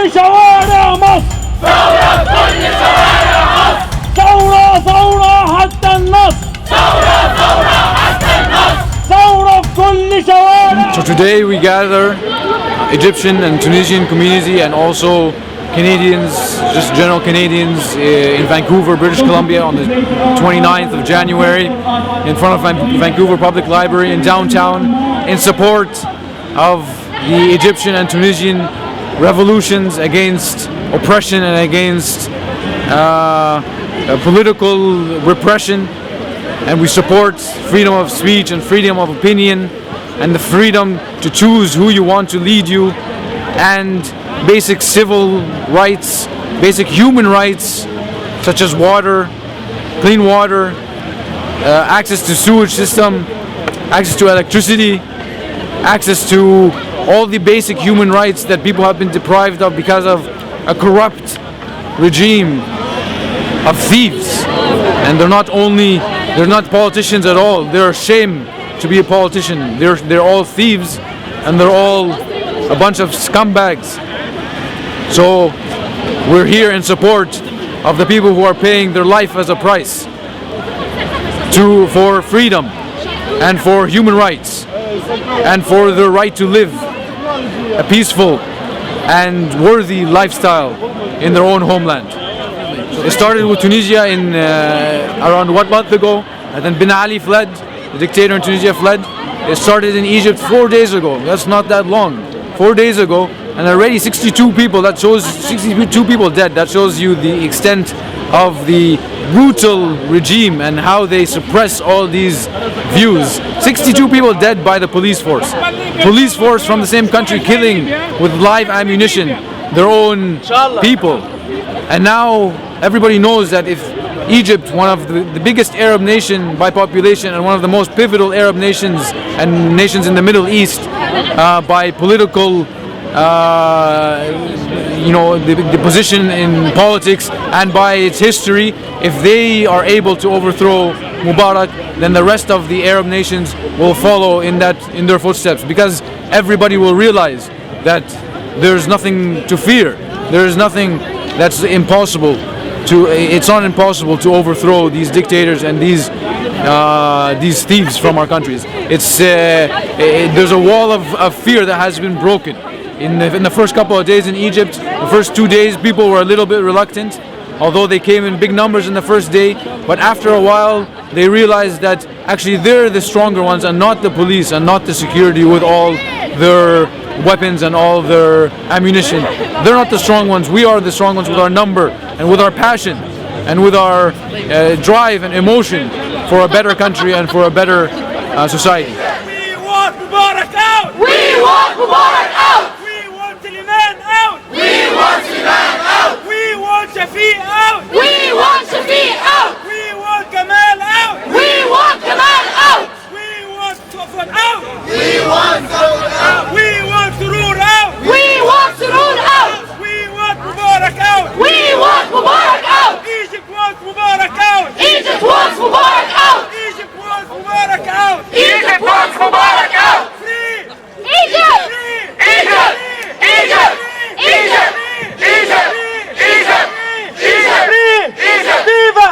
كل شوارع مصر. ثورة كل شوارع مصر. ثورة ثورة حتى النصر. ثورة ثورة حتى النصر. ثورة في كل شوارع. So today we gather Egyptian and Tunisian community and also Canadians, just general Canadians in Vancouver, British Columbia on the 29th of January in front of Vancouver Public Library in downtown in support of the Egyptian and Tunisian revolutions against oppression and against political repression, and we support freedom of speech and freedom of opinion and the freedom to choose who you want to lead you, and basic civil rights, basic human rights such as water, clean water, access to sewage system, access to electricity, access to all the basic human rights that people have been deprived of because of a corrupt regime of thieves. And they're not politicians at all. They're ashamed to be a politician. They're all thieves, and they're all a bunch of scumbags. So we're here in support of the people who are paying their life as a price for freedom and for human rights and for the right to live a peaceful and worthy lifestyle in their own homeland. It started with Tunisia in around 1 month ago, and then Ben Ali fled, the dictator in Tunisia fled. It started in Egypt 4 days ago. That's not that long. 4 days ago, and already 62 people. That shows 62 people dead. That shows you the extent of the brutal regime and how they suppress all these views. 62 people dead by the police force. Police force from the same country killing with live ammunition their own people. And now everybody knows that if Egypt, one of the biggest Arab nation by population and one of the most pivotal Arab nations and nations in the Middle East by political the position in politics and by its history, if they are able to overthrow Mubarak, then the rest of the Arab nations will follow in their footsteps, because everybody will realize that there's nothing to fear. There is nothing that's impossible it's not impossible to overthrow these dictators and these thieves from our countries. There's a wall of fear that has been broken. In the first couple of days in Egypt, the first 2 days, people were a little bit reluctant, although they came in big numbers in the first day. But after a while, they realized that actually they're the stronger ones and not the police and not the security with all their weapons and all their ammunition. They're not the strong ones. We are the strong ones with our number and with our passion and with our drive and emotion for a better country and for a better society. We want Mubarak out! We want Mubarak out! We want Liman out! We want Liman out! We want Shafiq out! We want Shafiq out! We want Kamal out! We want Kamal out! We want Sofan out! We want Sofan out! We want Surur out! We want Surur out! We want Mubarak out! We want Mubarak out! Egypt wants Mubarak out! Egypt wants Mubarak out! Egypt wants Mubarak out! Egypt wants Mubarak out! Free! Egypt! Egypt! Egypt! Egypt! Egypt! Egypt! Egypt! Viva!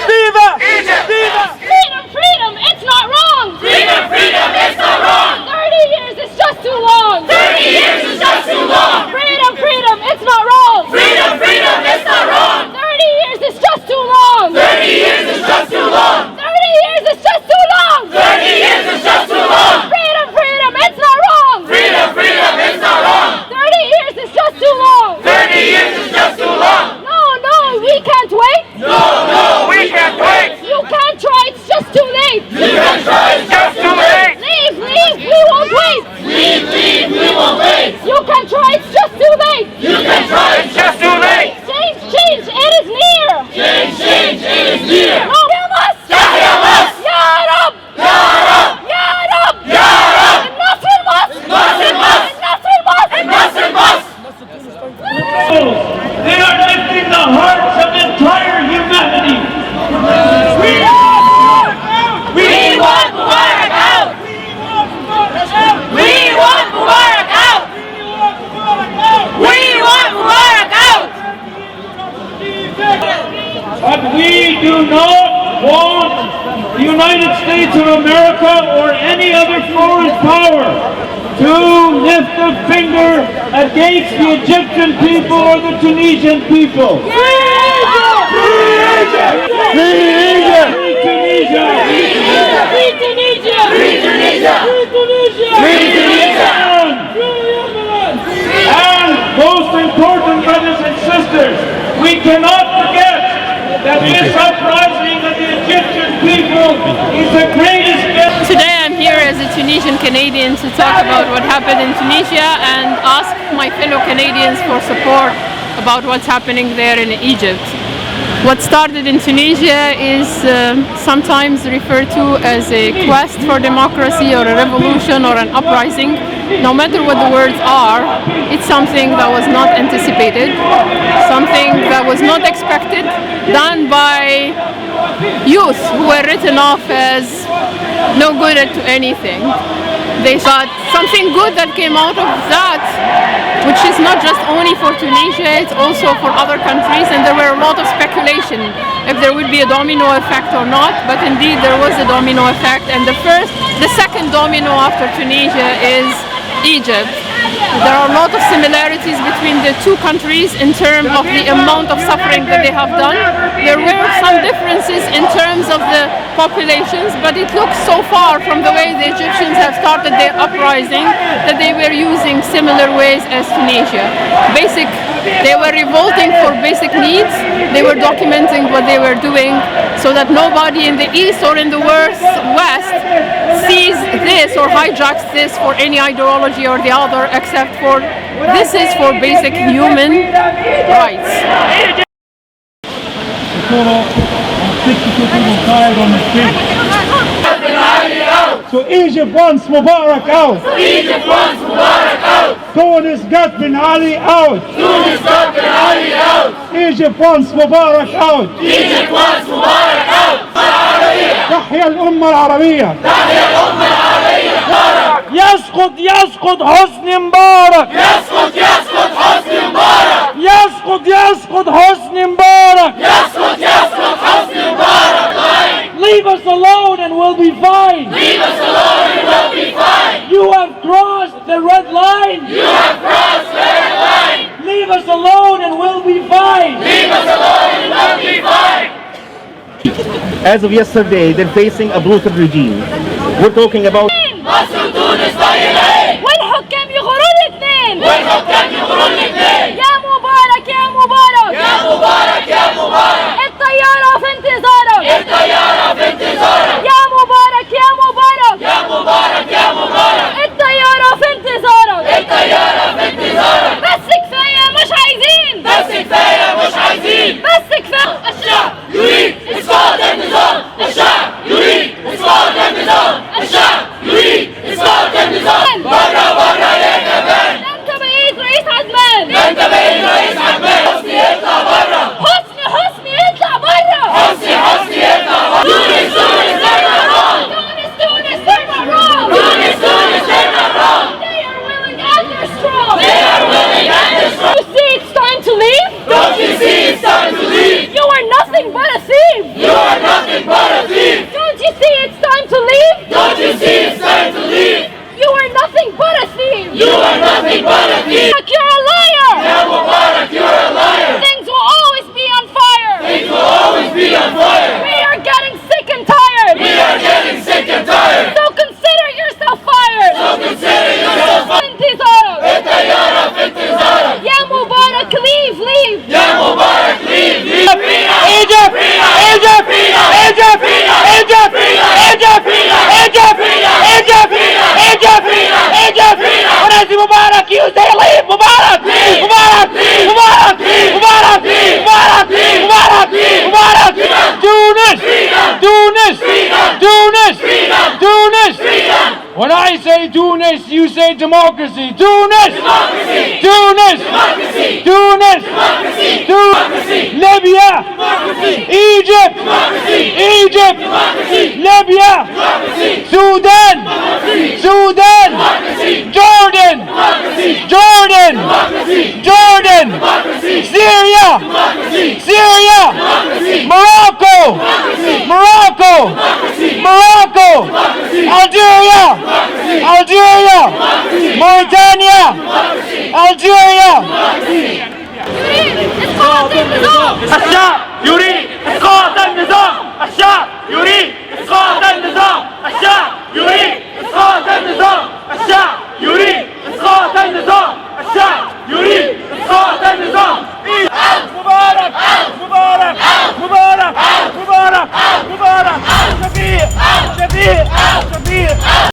Viva! Egypt! Viva! Freedom, freedom, it's not wrong! Freedom, freedom, it's not wrong! 30 years is just too long! 30 years is just too long! Freedom, freedom, it's not wrong! Freedom, freedom, it's not wrong! 30 years is just too long! 30 years is just too long! 30 years is just too long! 30 years is just too long! Freedom, freedom, it's not wrong! Freedom, freedom, it's not wrong! 30 years is just too long! 30 years is just too long! No, no, we can't wait! No, no, we can't wait! You can't try, it's just too late! You can try, it's just too late! Leave, leave, we won't wait! Leave, leave, we won't wait! You can try, it's just too late! You can try, it's just too late! Change, change, it is near! Change, change, it is near! No, Hamas! Yahya Mas! Ya Rab! Ya Rab! Ya Rab! Ya Rab! النصر مصر! النصر مصر! النصر مصر! النصر مصر! They are lifting the hearts of entire humanity. We want Mubarak out! We want Mubarak out! We want Mubarak out! We want Mubarak And we do not want the United States of America or any other foreign power to lift a finger against the Egyptian people or the Tunisian people. Free Egypt! Free Egypt! Free Tunisia! Free Tunisia! Free Tunisia! Free Tunisia! Free Tunisia! And most important, brothers and sisters, we cannot forget that this uprising of the Egyptian people is the greatest gift. Today I'm here as a Tunisian Canadian to talk about what happened in Tunisia and ask my fellow Canadians for support about what's happening there in Egypt. What started in Tunisia is sometimes referred to as a quest for democracy or a revolution or an uprising. No matter what the words are, it's something that was not anticipated, something that was not expected, done by youth who were written off as no good at anything. They thought something good that came out of that, which is not just only for Tunisia, it's also for other countries, and there were a lot of speculation if there would be a domino effect or not, but indeed there was a domino effect, and the second domino after Tunisia is Egypt. There are a lot of similarities between the two countries in terms of the amount of suffering that they have done. There were some differences in terms of the populations, but it looks so far from the way the Egyptians have started their uprising that they were using similar ways as Tunisia. They were revolting for basic needs. They were documenting what they were doing so that nobody in the East or in the West sees this or hijacks this for any ideology or the other, except for this is for basic human rights. So Egypt wants Mubarak out. Egypt wants Mubarak out! Tunis got Ben Ali out. Tunis got Ben Ali out! Egypt wants Mubarak out. Egypt wants Mubarak out! تحيا الأمة العربية. تحيا الأمة العربية! يسقط حسني مبارك. يسقط حسني مبارك! يسقط حسني مبارك. يسقط حسني مبارك! Leave us alone and we'll be fine. Leave us alone and we'll be fine! You have crossed the red line. You have crossed the red line! Leave us alone and we'll be fine. Leave us alone and we'll be fine! As of yesterday, they're facing a brutal regime. We're talking about مصر وتونس طيبين! والحكام يغرون الاثنين. والحكام يغرون الاثنين! يا مبارك يا مبارك. يا مبارك يا مبارك! الطيارة في انتظارك. الطيارة في انتظارك! يا مبارك يا مبارك. يا مبارك يا مبارك! الطيارة في انتظارك. الطيارة في انتظارك! بس كفاية مش عايزين. بس كفاية مش عايزين! بس كفاية. الشعب يريد إسقاط النظام! الشعب يريد إسقاط النظام! الشعب يريد إسقاط النظام! برا برا يا جبان! ده انت بقيت رئيس عدمان. ده أنت بقيت رئيس عدمان! حسني يطلع برا! حسني يطلع بره. حسني يطلع برا! تونس they're not wrong! تونس they're not wrong. تونس they're not wrong! They are willing and they're strong. They are willing and they're strong! You see it's time to leave? Don't you see it's time to leave? You are nothing but a thief. You are nothing but a thief! Don't you see it's time to leave? Don't you see it's time to leave? You are nothing but a thief. You are nothing but a thief! You're a liar. Ya Mubarak, you're a liar! Things will always be on fire. Things will always be on fire! We are getting sick and tired. We are getting sick and tired! So consider yourself fired. So consider yourself انتظارك. الطيارة في انتظارك! يا مبارك leave. يا مبارك leave! Egypt! Egypt! Egypt! Egypt! Egypt! ونادي مبارك you say leave مبارك! مبارك! Tunis! When I say Tunis, you say democracy. Tunis! Tunis! Tunis! Libya! Egypt! Libya! Sudan! Jordan! Syria! Algeria! Syria! Morocco! Algeria! Mauritania! Algeria! الشعب يريد إسقاط النظام الشعب يريد إسقاط النظام الشعب يريد إسقاط النظام الشعب يريد إسقاط النظام الشعب يريد إسقاط النظام مبارك مبارك مبارك مبارك مبارك شفيق شفيق شفيق